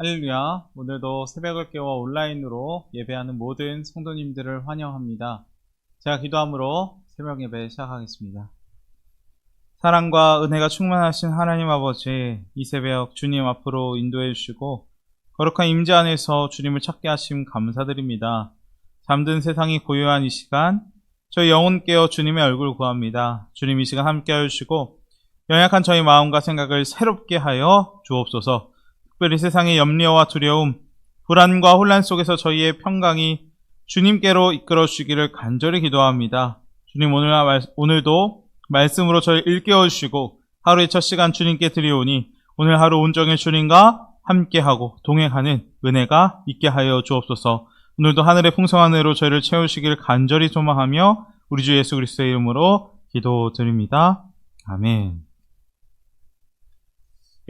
할렐루야. 오늘도 새벽을 깨워 온라인으로 예배하는 모든 성도님들을 환영합니다. 제가 기도함으로 새벽 예배 시작하겠습니다. 사랑과 은혜가 충만하신 하나님 아버지, 이 새벽 주님 앞으로 인도해 주시고 거룩한 임재 안에서 주님을 찾게 하심 감사드립니다. 잠든 세상이 고요한 이 시간, 저희 영혼 깨어 주님의 얼굴 구합니다. 주님 이 시간 함께 해주시고 연약한 저희 마음과 생각을 새롭게 하여 주옵소서. 특별히 세상의 염려와 두려움, 불안과 혼란 속에서 저희의 평강이 주님께로 이끌어 주시기를 간절히 기도합니다. 주님 오늘도 말씀으로 저희 일깨워 주시고 하루의 첫 시간 주님께 드리오니 오늘 하루 온종일 주님과 함께하고 동행하는 은혜가 있게 하여 주옵소서. 오늘도 하늘의 풍성한 은혜로 저희를 채우시기를 간절히 소망하며 우리 주 예수 그리스도의 이름으로 기도드립니다. 아멘.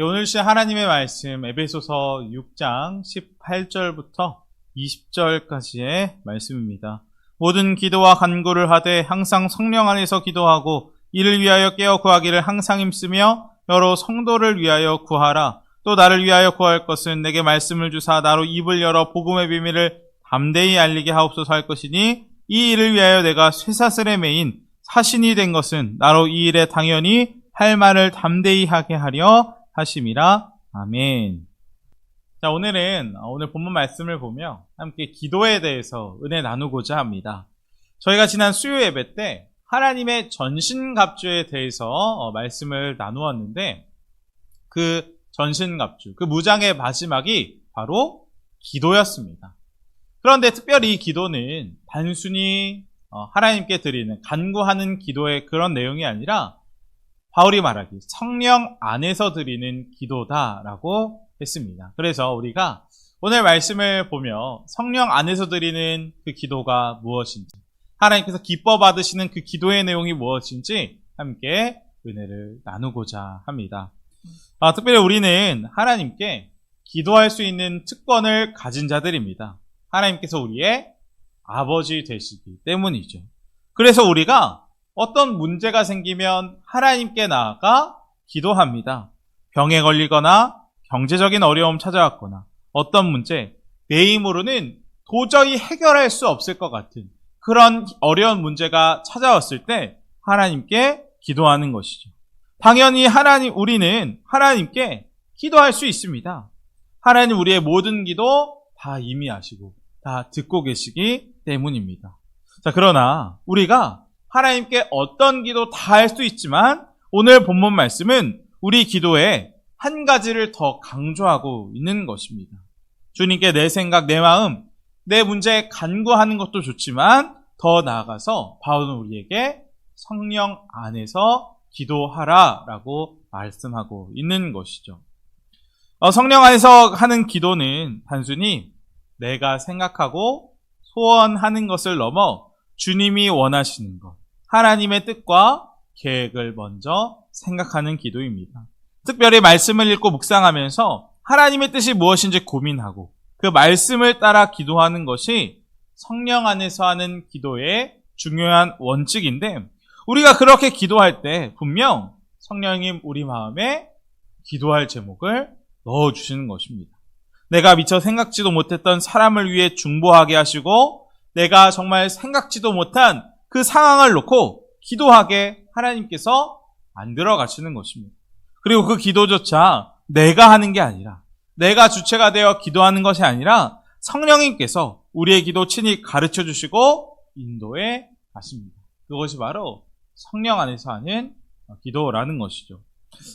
오늘 시간 하나님의 말씀 에베소서 6장 18절부터 20절까지의 말씀입니다. 모든 기도와 간구를 하되 항상 성령 안에서 기도하고 이를 위하여 깨어 구하기를 항상 힘쓰며 여러 성도를 위하여 구하라. 또 나를 위하여 구할 것은 내게 말씀을 주사 나로 입을 열어 복음의 비밀을 담대히 알리게 하옵소서 할 것이니 이 일을 위하여 내가 쇠사슬에 매인 사신이 된 것은 나로 이 일에 당연히 할 말을 담대히 하게 하려 하심이라. 아멘. 자, 오늘 본문 말씀을 보며 함께 기도에 대해서 은혜 나누고자 합니다. 저희가 지난 수요 예배 때 하나님의 전신갑주에 대해서 말씀을 나누었는데 그 전신갑주, 그 무장의 마지막이 바로 기도였습니다. 그런데 특별히 이 기도는 단순히 하나님께 드리는 간구하는 기도의 그런 내용이 아니라 바울이 말하기 성령 안에서 드리는 기도다라고 했습니다. 그래서 우리가 오늘 말씀을 보며 성령 안에서 드리는 그 기도가 무엇인지, 하나님께서 기뻐 받으시는 그 기도의 내용이 무엇인지 함께 은혜를 나누고자 합니다. 특별히 우리는 하나님께 기도할 수 있는 특권을 가진 자들입니다. 하나님께서 우리의 아버지 되시기 때문이죠. 그래서 우리가 어떤 문제가 생기면 하나님께 나아가 기도합니다. 병에 걸리거나 경제적인 어려움 찾아왔거나 어떤 문제, 내 힘으로는 도저히 해결할 수 없을 것 같은 그런 어려운 문제가 찾아왔을 때 하나님께 기도하는 것이죠. 당연히 우리는 하나님께 기도할 수 있습니다. 하나님 우리의 모든 기도 다 이미 아시고 다 듣고 계시기 때문입니다. 자, 그러나 우리가 하나님께 어떤 기도 다 할 수 있지만 오늘 본문 말씀은 우리 기도에 한 가지를 더 강조하고 있는 것입니다. 주님께 내 생각, 내 마음, 내 문제에 간구하는 것도 좋지만 더 나아가서 바울은 우리에게 성령 안에서 기도하라라고 말씀하고 있는 것이죠. 성령 안에서 하는 기도는 단순히 내가 생각하고 소원하는 것을 넘어 주님이 원하시는 것, 하나님의 뜻과 계획을 먼저 생각하는 기도입니다. 특별히 말씀을 읽고 묵상하면서 하나님의 뜻이 무엇인지 고민하고 그 말씀을 따라 기도하는 것이 성령 안에서 하는 기도의 중요한 원칙인데 우리가 그렇게 기도할 때 분명 성령님 우리 마음에 기도할 제목을 넣어주시는 것입니다. 내가 미처 생각지도 못했던 사람을 위해 중보하게 하시고 내가 정말 생각지도 못한 그 상황을 놓고 기도하게 하나님께서 만들어 가시는 것입니다. 그리고 그 기도조차 내가 하는 게 아니라 내가 주체가 되어 기도하는 것이 아니라 성령님께서 우리의 기도 친히 가르쳐 주시고 인도해 가십니다. 그것이 바로 성령 안에서 하는 기도라는 것이죠.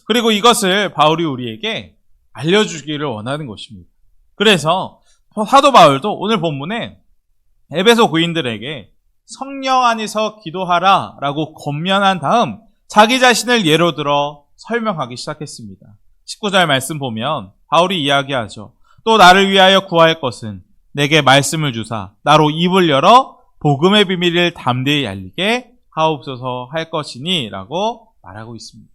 그리고 이것을 바울이 우리에게 알려주기를 원하는 것입니다. 그래서 사도 바울도 오늘 본문에 에베소 교인들에게 성령 안에서 기도하라 라고 권면한 다음 자기 자신을 예로 들어 설명하기 시작했습니다. 19절 말씀 보면 바울이 이야기하죠. 또 나를 위하여 구할 것은 내게 말씀을 주사 나로 입을 열어 복음의 비밀을 담대히 알리게 하옵소서 할 것이니 라고 말하고 있습니다.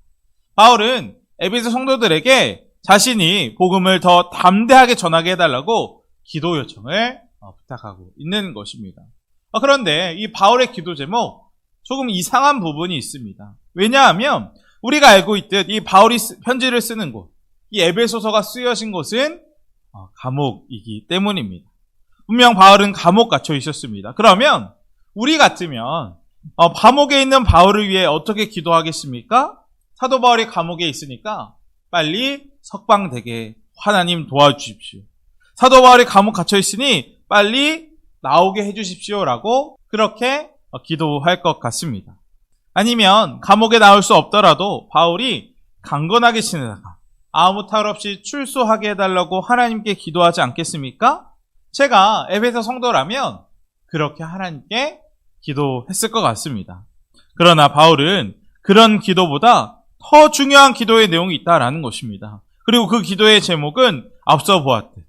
바울은 에베소 성도들에게 자신이 복음을 더 담대하게 전하게 해달라고 기도 요청을 부탁하고 있는 것입니다. 그런데 이 바울의 기도 제목 조금 이상한 부분이 있습니다. 왜냐하면 우리가 알고 있듯 이 바울이 편지를 쓰는 곳, 이 에베소서가 쓰여진 곳은 감옥이기 때문입니다. 분명 바울은 감옥 갇혀 있었습니다. 그러면 우리 같으면 감옥에 있는 바울을 위해 어떻게 기도하겠습니까? 사도 바울이 감옥에 있으니까 빨리 석방되게 하나님 도와주십시오. 사도 바울이 감옥 갇혀 있으니 빨리 나오게 해주십시오라고 그렇게 기도할 것 같습니다. 아니면 감옥에 나올 수 없더라도 바울이 강건하게 지내다가 아무 탈 없이 출소하게 해달라고 하나님께 기도하지 않겠습니까? 제가 에베소 성도라면 그렇게 하나님께 기도했을 것 같습니다. 그러나 바울은 그런 기도보다 더 중요한 기도의 내용이 있다라는 것입니다. 그리고 그 기도의 제목은 앞서 보았듯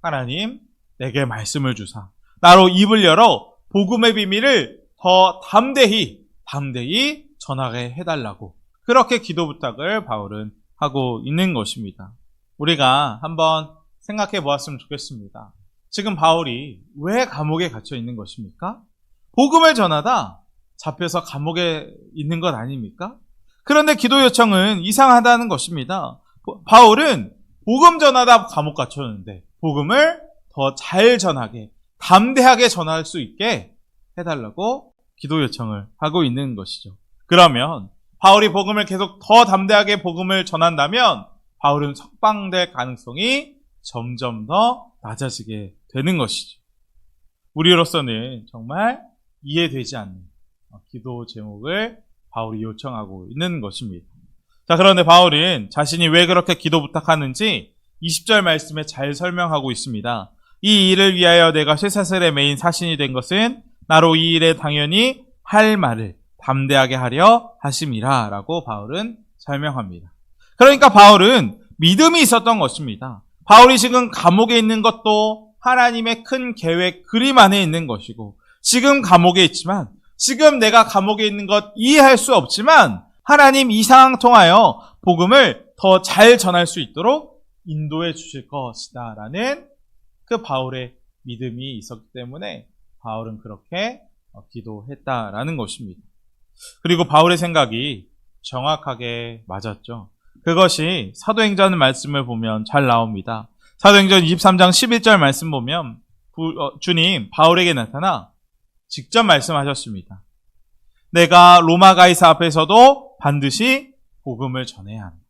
하나님 내게 말씀을 주사 나로 입을 열어 복음의 비밀을 더 담대히 전하게 해달라고 그렇게 기도 부탁을 바울은 하고 있는 것입니다. 우리가 한번 생각해 보았으면 좋겠습니다. 지금 바울이 왜 감옥에 갇혀 있는 것입니까? 복음을 전하다 잡혀서 감옥에 있는 것 아닙니까? 그런데 기도 요청은 이상하다는 것입니다. 바울은 복음 전하다 감옥 갇혔는데 복음을 더 잘 전하게 담대하게 전할 수 있게 해달라고 기도 요청을 하고 있는 것이죠. 그러면 바울이 복음을 계속 더 담대하게 복음을 전한다면 바울은 석방될 가능성이 점점 더 낮아지게 되는 것이죠. 우리로서는 정말 이해되지 않는 기도 제목을 바울이 요청하고 있는 것입니다. 자, 그런데 바울은 자신이 왜 그렇게 기도 부탁하는지 20절 말씀에 잘 설명하고 있습니다. 이 일을 위하여 내가 쇠사슬에 매인 사신이 된 것은 나로 이 일에 당연히 할 말을 담대하게 하려 하심이라 라고 바울은 설명합니다. 그러니까 바울은 믿음이 있었던 것입니다. 바울이 지금 감옥에 있는 것도 하나님의 큰 계획, 그림 안에 있는 것이고 지금 감옥에 있지만 지금 내가 감옥에 있는 것 이해할 수 없지만 하나님 이 상황 통하여 복음을 더 잘 전할 수 있도록 인도해 주실 것이다 라는 그 바울의 믿음이 있었기 때문에 바울은 그렇게 기도했다라는 것입니다. 그리고 바울의 생각이 정확하게 맞았죠. 그것이 사도행전 말씀을 보면 잘 나옵니다. 사도행전 23장 11절 말씀 보면 주님 바울에게 나타나 직접 말씀하셨습니다. 내가 로마 가이사 앞에서도 반드시 복음을 전해야 합니다.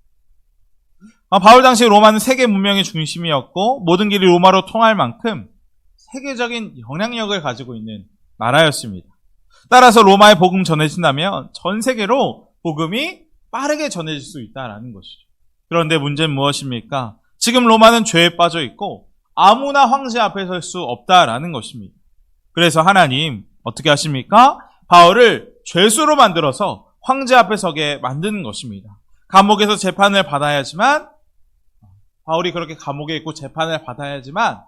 바울 당시 로마는 세계 문명의 중심이었고 모든 길이 로마로 통할 만큼 세계적인 영향력을 가지고 있는 나라였습니다. 따라서 로마의 복음 전해진다면 전 세계로 복음이 빠르게 전해질 수 있다는 것이죠. 그런데 문제는 무엇입니까? 지금 로마는 죄에 빠져 있고 아무나 황제 앞에 설 수 없다라는 것입니다. 그래서 하나님 어떻게 하십니까? 바울을 죄수로 만들어서 황제 앞에 서게 만드는 것입니다. 감옥에서 재판을 받아야지만 바울이 그렇게 감옥에 있고 재판을 받아야지만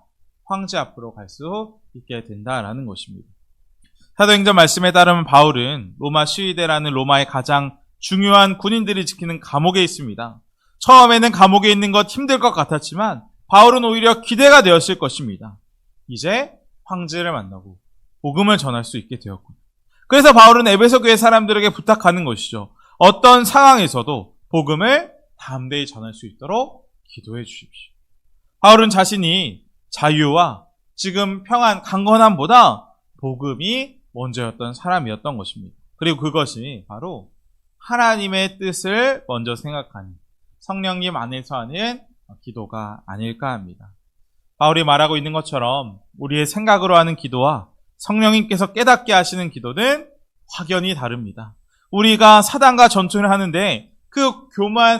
황제 앞으로 갈 수 있게 된다라는 것입니다. 사도행전 말씀에 따르면 바울은 로마 시위대라는 로마의 가장 중요한 군인들이 지키는 감옥에 있습니다. 처음에는 감옥에 있는 것 힘들 것 같았지만 바울은 오히려 기대가 되었을 것입니다. 이제 황제를 만나고 복음을 전할 수 있게 되었군요. 그래서 바울은 에베소 교회 사람들에게 부탁하는 것이죠. 어떤 상황에서도 복음을 담대히 전할 수 있도록 기도해 주십시오. 바울은 자신이 자유와 지금 평안, 강건함보다 복음이 먼저였던 사람이었던 것입니다. 그리고 그것이 바로 하나님의 뜻을 먼저 생각하는 성령님 안에서 하는 기도가 아닐까 합니다. 바울이 말하고 있는 것처럼 우리의 생각으로 하는 기도와 성령님께서 깨닫게 하시는 기도는 확연히 다릅니다. 우리가 사단과 전투를 하는데 그 교묘한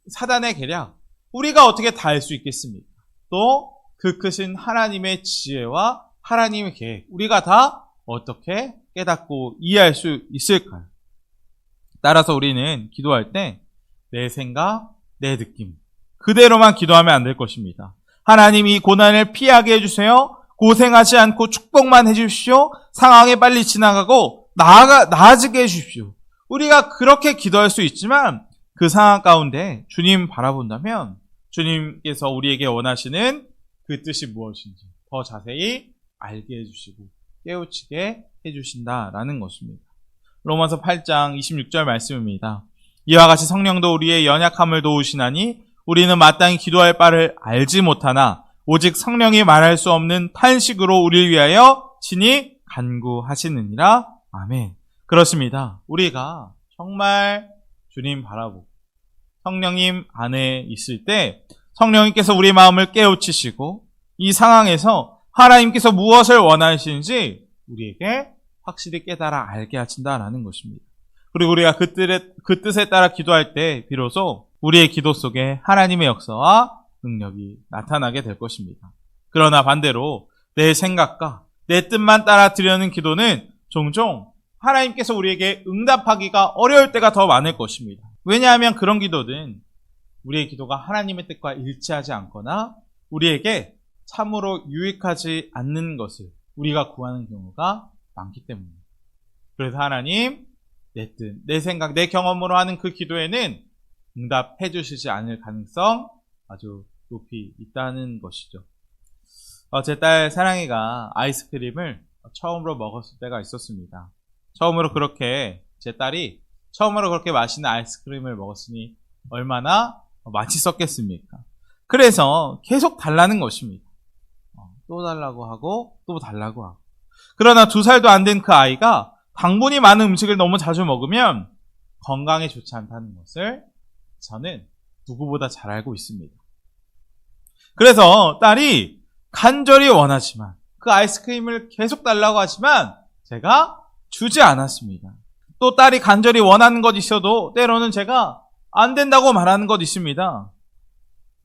사단의 계략 우리가 어떻게 다 알 수 있겠습니까? 또 그 크신 하나님의 지혜와 하나님의 계획 우리가 다 어떻게 깨닫고 이해할 수 있을까요? 따라서 우리는 기도할 때 내 생각, 내 느낌 그대로만 기도하면 안 될 것입니다. 하나님 이 고난을 피하게 해주세요. 고생하지 않고 축복만 해주십시오. 상황이 빨리 지나가고 나아지게 해주십시오. 우리가 그렇게 기도할 수 있지만 그 상황 가운데 주님 바라본다면 주님께서 우리에게 원하시는 그 뜻이 무엇인지 더 자세히 알게 해주시고 깨우치게 해주신다라는 것입니다. 로마서 8장 26절 말씀입니다. 이와 같이 성령도 우리의 연약함을 도우시나니 우리는 마땅히 기도할 바를 알지 못하나 오직 성령이 말할 수 없는 탄식으로 우리를 위하여 친히 간구하시느니라. 아멘. 그렇습니다. 우리가 정말 주님 바라보고 성령님 안에 있을 때 성령님께서 우리 마음을 깨우치시고 이 상황에서 하나님께서 무엇을 원하시는지 우리에게 확실히 깨달아 알게 하신다라는 것입니다. 그리고 우리가 그 뜻에 따라 기도할 때 비로소 우리의 기도 속에 하나님의 역사와 능력이 나타나게 될 것입니다. 그러나 반대로 내 생각과 내 뜻만 따라 드리는 기도는 종종 하나님께서 우리에게 응답하기가 어려울 때가 더 많을 것입니다. 왜냐하면 그런 기도는 우리의 기도가 하나님의 뜻과 일치하지 않거나 우리에게 참으로 유익하지 않는 것을 우리가 구하는 경우가 많기 때문입니다. 그래서 하나님, 내 뜻, 내 생각, 내 경험으로 하는 그 기도에는 응답해 주시지 않을 가능성 아주 높이 있다는 것이죠. 제 딸 사랑이가 아이스크림을 처음으로 먹었을 때가 있었습니다. 제 딸이 처음으로 그렇게 맛있는 아이스크림을 먹었으니 얼마나 맛있었겠습니까? 그래서 계속 달라는 것입니다. 또 달라고 하고 또 달라고 하고. 그러나 2살도 안 된 그 아이가 당분이 많은 음식을 너무 자주 먹으면 건강에 좋지 않다는 것을 저는 누구보다 잘 알고 있습니다. 그래서 딸이 간절히 원하지만 그 아이스크림을 계속 달라고 하지만 제가 주지 않았습니다. 또 딸이 간절히 원하는 것 있어도 때로는 제가 안 된다고 말하는 것 있습니다.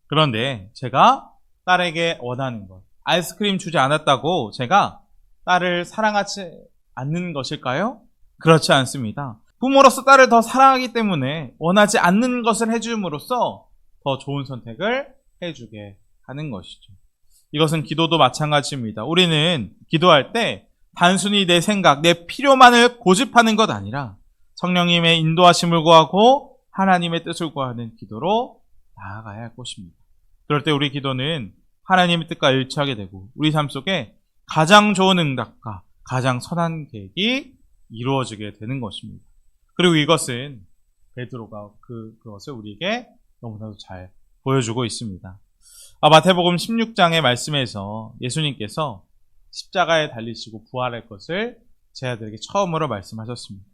그런데 제가 딸에게 원하는 것, 아이스크림 주지 않았다고 제가 딸을 사랑하지 않는 것일까요? 그렇지 않습니다. 부모로서 딸을 더 사랑하기 때문에 원하지 않는 것을 해줌으로써 더 좋은 선택을 해주게 하는 것이죠. 이것은 기도도 마찬가지입니다. 우리는 기도할 때 단순히 내 생각, 내 필요만을 고집하는 것 아니라 성령님의 인도하심을 구하고 하나님의 뜻을 구하는 기도로 나아가야 할 것입니다. 그럴 때 우리 기도는 하나님의 뜻과 일치하게 되고 우리 삶 속에 가장 좋은 응답과 가장 선한 계획이 이루어지게 되는 것입니다. 그리고 이것은 베드로가 그것을 우리에게 너무나도 잘 보여주고 있습니다. 마태복음 16장의 말씀에서 예수님께서 십자가에 달리시고 부활할 것을 제 아들에게 처음으로 말씀하셨습니다.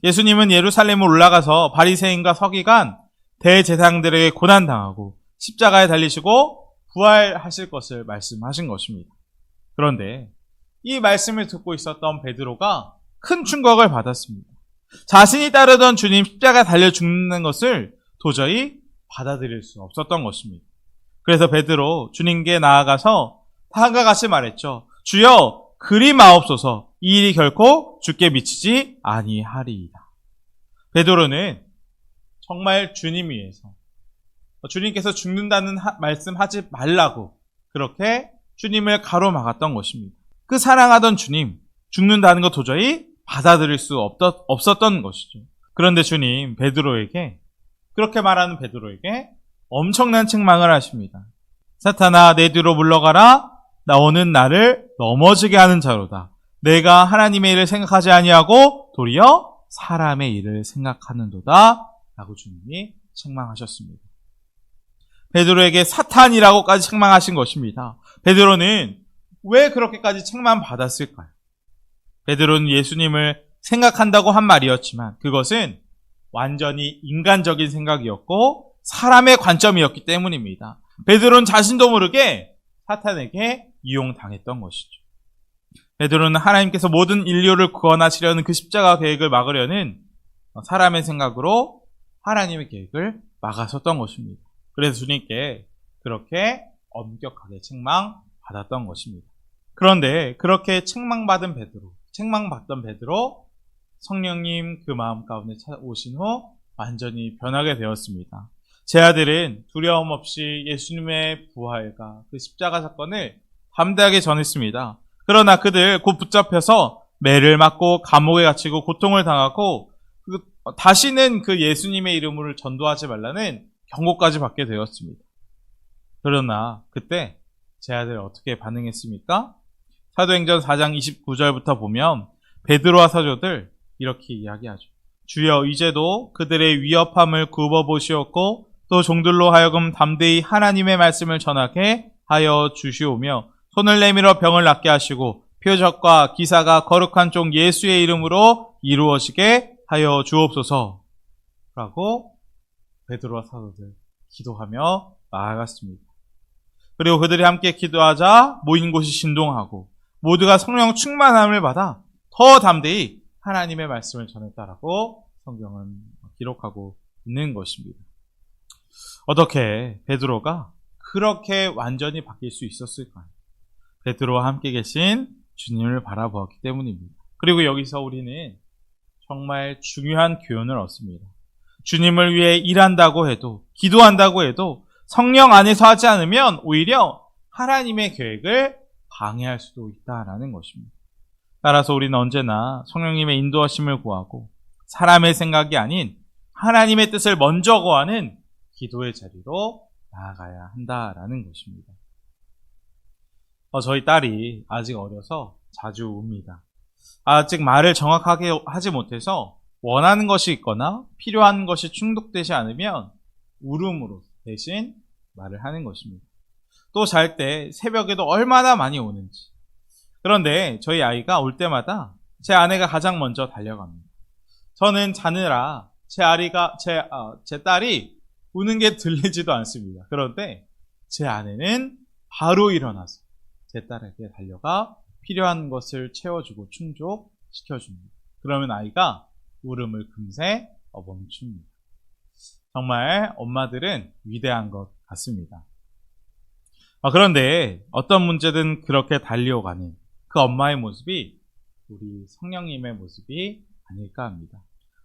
예수님은 예루살렘으로 올라가서 바리새인과 서기관, 대제사장들에게 고난당하고 십자가에 달리시고 부활하실 것을 말씀하신 것입니다. 그런데 이 말씀을 듣고 있었던 베드로가 큰 충격을 받았습니다. 자신이 따르던 주님 십자가에 달려 죽는 것을 도저히 받아들일 수 없었던 것입니다. 그래서 베드로 주님께 나아가서 다음과 같이 말했죠. 주여 그리 마옵소서, 이 일이 결코 주께 미치지 아니하리이다. 베드로는 정말 주님 위해서 주님께서 죽는다는 말씀하지 말라고 그렇게 주님을 가로막았던 것입니다. 그 사랑하던 주님 죽는다는 것 도저히 받아들일 수 없었던 것이죠. 그런데 주님 베드로에게 그렇게 말하는 베드로에게 엄청난 책망을 하십니다. 사탄아 내 뒤로 물러가라. 너는 나를 넘어지게 하는 자로다. 내가 하나님의 일을 생각하지 아니하고 도리어 사람의 일을 생각하는도다. 라고 주님이 책망하셨습니다. 베드로에게 사탄이라고까지 책망하신 것입니다. 베드로는 왜 그렇게까지 책망받았을까요? 베드로는 예수님을 생각한다고 한 말이었지만 그것은 완전히 인간적인 생각이었고 사람의 관점이었기 때문입니다. 베드로는 자신도 모르게 사탄에게 이용당했던 것이죠. 베드로는 하나님께서 모든 인류를 구원하시려는 그 십자가 계획을 막으려는 사람의 생각으로 하나님의 계획을 막았었던 것입니다. 그래서 주님께 그렇게 엄격하게 책망받았던 것입니다. 그런데 그렇게 책망받던 베드로 성령님 그 마음 가운데 오신 후 완전히 변하게 되었습니다. 제 아들은 두려움 없이 예수님의 부활과 그 십자가 사건을 담대하게 전했습니다. 그러나 그들 곧 붙잡혀서 매를 맞고 감옥에 갇히고 고통을 당하고 다시는 그 예수님의 이름으로 전도하지 말라는 경고까지 받게 되었습니다. 그러나 그때 제 아들 어떻게 반응했습니까? 사도행전 4장 29절부터 보면 베드로와 사도들 이렇게 이야기하죠. 주여 이제도 그들의 위협함을 굽어보시었고 또 종들로 하여금 담대히 하나님의 말씀을 전하게 하여 주시오며 손을 내밀어 병을 낫게 하시고 표적과 기사가 거룩한 종 예수의 이름으로 이루어지게 하여 주옵소서 라고 베드로와 사도들 기도하며 나아갔습니다. 그리고 그들이 함께 기도하자 모인 곳이 진동하고 모두가 성령 충만함을 받아 더 담대히 하나님의 말씀을 전했다라고 성경은 기록하고 있는 것입니다. 어떻게 베드로가 그렇게 완전히 바뀔 수 있었을까요? 베드로와 함께 계신 주님을 바라보았기 때문입니다. 그리고 여기서 우리는 정말 중요한 교훈을 얻습니다. 주님을 위해 일한다고 해도, 기도한다고 해도 성령 안에서 하지 않으면 오히려 하나님의 계획을 방해할 수도 있다라는 것입니다. 따라서 우리는 언제나 성령님의 인도하심을 구하고 사람의 생각이 아닌 하나님의 뜻을 먼저 구하는 기도의 자리로 나아가야 한다라는 것입니다. 저희 딸이 아직 어려서 자주 웁니다. 아직 말을 정확하게 하지 못해서 원하는 것이 있거나 필요한 것이 충족되지 않으면 울음으로 대신 말을 하는 것입니다. 또 잘 때 새벽에도 얼마나 많이 오는지. 그런데 저희 아이가 올 때마다 제 아내가 가장 먼저 달려갑니다. 저는 자느라 제 딸이 우는 게 들리지도 않습니다. 그런데 제 아내는 바로 일어나서 제 딸에게 달려가 필요한 것을 채워주고 충족시켜줍니다. 그러면 아이가 울음을 금세 멈춥니다. 정말 엄마들은 위대한 것 같습니다. 그런데 어떤 문제든 그렇게 달려가는 그 엄마의 모습이 우리 성령님의 모습이 아닐까 합니다.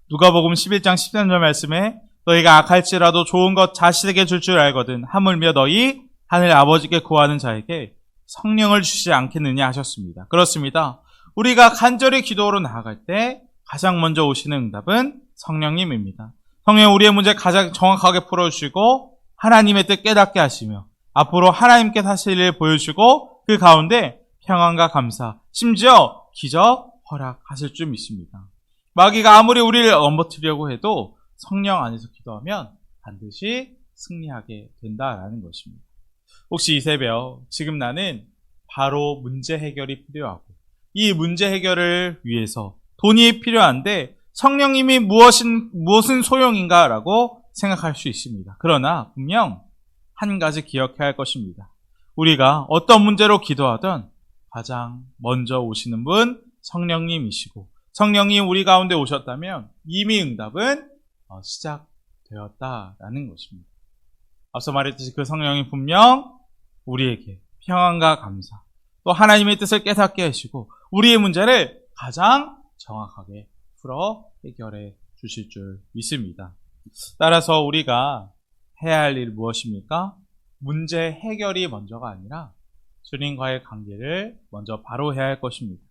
누가복음 11장 13절 말씀에 너희가 악할지라도 좋은 것 자식에게 줄 줄 알거든 하물며 너희 하늘 아버지께 구하는 자에게 성령을 주시지 않겠느냐 하셨습니다. 그렇습니다. 우리가 간절히 기도로 나아갈 때 가장 먼저 오시는 응답은 성령님입니다. 성령 우리의 문제 가장 정확하게 풀어주시고 하나님의 뜻 깨닫게 하시며 앞으로 하나님께 하실 일을 보여주시고 그 가운데 평안과 감사, 심지어 기적 허락하실 줄 믿습니다. 마귀가 아무리 우리를 넘어뜨리려고 해도 성령 안에서 기도하면 반드시 승리하게 된다라는 것입니다. 혹시 이 새벽 지금 나는 바로 문제 해결이 필요하고 이 문제 해결을 위해서 돈이 필요한데 성령님이 무엇은 소용인가라고 생각할 수 있습니다. 그러나 분명 한 가지 기억해야 할 것입니다. 우리가 어떤 문제로 기도하든 가장 먼저 오시는 분 성령님이시고 성령님 우리 가운데 오셨다면 이미 응답은 시작되었다라는 것입니다. 앞서 말했듯이 그 성령이 분명 우리에게 평안과 감사 또 하나님의 뜻을 깨닫게 하시고 우리의 문제를 가장 정확하게 풀어 해결해 주실 줄 믿습니다. 따라서 우리가 해야 할 일 무엇입니까? 문제 해결이 먼저가 아니라 주님과의 관계를 먼저 바로 해야 할 것입니다.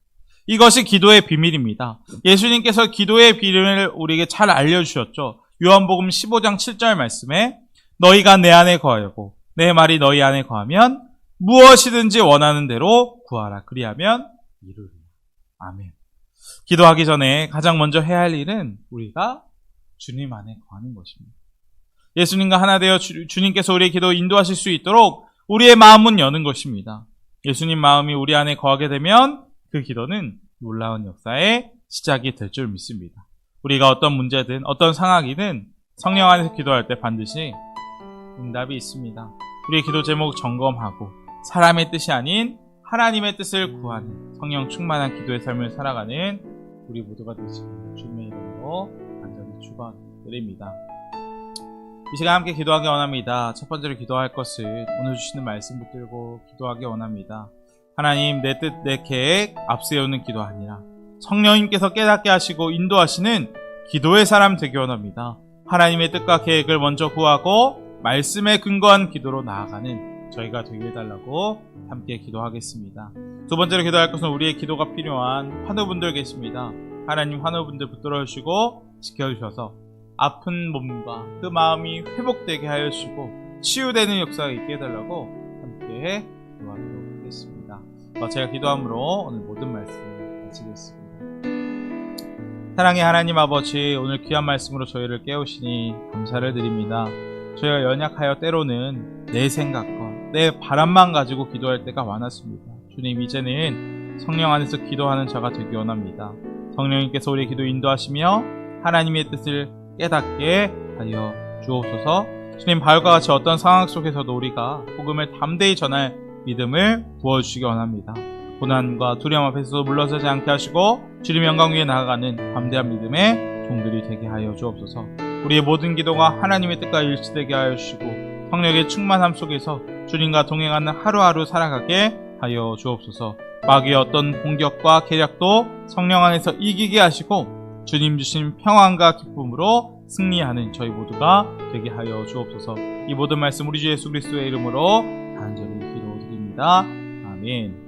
이것이 기도의 비밀입니다. 예수님께서 기도의 비밀을 우리에게 잘 알려주셨죠. 요한복음 15장 7절 말씀에 너희가 내 안에 거하고 내 말이 너희 안에 거하면 무엇이든지 원하는 대로 구하라. 그리하면 이루리라. 아멘. 기도하기 전에 가장 먼저 해야 할 일은 우리가 주님 안에 거하는 것입니다. 예수님과 하나 되어 주님께서 우리의 기도 인도하실 수 있도록 우리의 마음은 여는 것입니다. 예수님 마음이 우리 안에 거하게 되면 그 기도는 놀라운 역사의 시작이 될 줄 믿습니다. 우리가 어떤 문제든 어떤 상황이든 성령 안에서 기도할 때 반드시 응답이 있습니다. 우리의 기도 제목 점검하고 사람의 뜻이 아닌 하나님의 뜻을 구하는 성령 충만한 기도의 삶을 살아가는 우리 모두가 되시길 주님의 이름으로 간절히 축원드립니다. 이 시간 함께 기도하기 원합니다. 첫 번째로 기도할 것을 오늘 주시는 말씀 붙들고 기도하기 원합니다. 하나님 내 뜻 내 계획 앞세우는 기도 아니라 성령님께서 깨닫게 하시고 인도하시는 기도의 사람 되기 원합니다. 하나님의 뜻과 계획을 먼저 구하고 말씀에 근거한 기도로 나아가는 저희가 되게 해달라고 함께 기도하겠습니다. 두 번째로 기도할 것은 우리의 기도가 필요한 환우분들 계십니다. 하나님 환우분들 붙들어 주시고 지켜주셔서 아픈 몸과 그 마음이 회복되게 하여 주시고 치유되는 역사가 있게 해달라고 함께 기도하도록 하겠습니다. 제가 기도함으로 오늘 모든 말씀을 마치겠습니다. 사랑의 하나님 아버지, 오늘 귀한 말씀으로 저희를 깨우시니 감사를 드립니다. 저희가 연약하여 때로는 내 생각과 내 바람만 가지고 기도할 때가 많았습니다. 주님, 이제는 성령 안에서 기도하는 자가 되기 원합니다. 성령님께서 우리의 기도 인도하시며 하나님의 뜻을 깨닫게 하여 주옵소서. 주님, 바울과 같이 어떤 상황 속에서도 우리가 복음을 담대히 전할 믿음을 부어주시기 원합니다. 고난과 두려움 앞에서 물러서지 않게 하시고 주님 영광 위에 나아가는 담대한 믿음의 종들이 되게 하여 주옵소서. 우리의 모든 기도가 하나님의 뜻과 일치되게 하여 주시고 성령의 충만함 속에서 주님과 동행하는 하루하루 살아가게 하여 주옵소서. 마귀의 어떤 공격과 계략도 성령 안에서 이기게 하시고 주님 주신 평안과 기쁨으로 승리하는 저희 모두가 되게 하여 주옵소서. 이 모든 말씀 우리 주 예수 그리스도의 이름으로 간절히 기도드립니다. 아멘.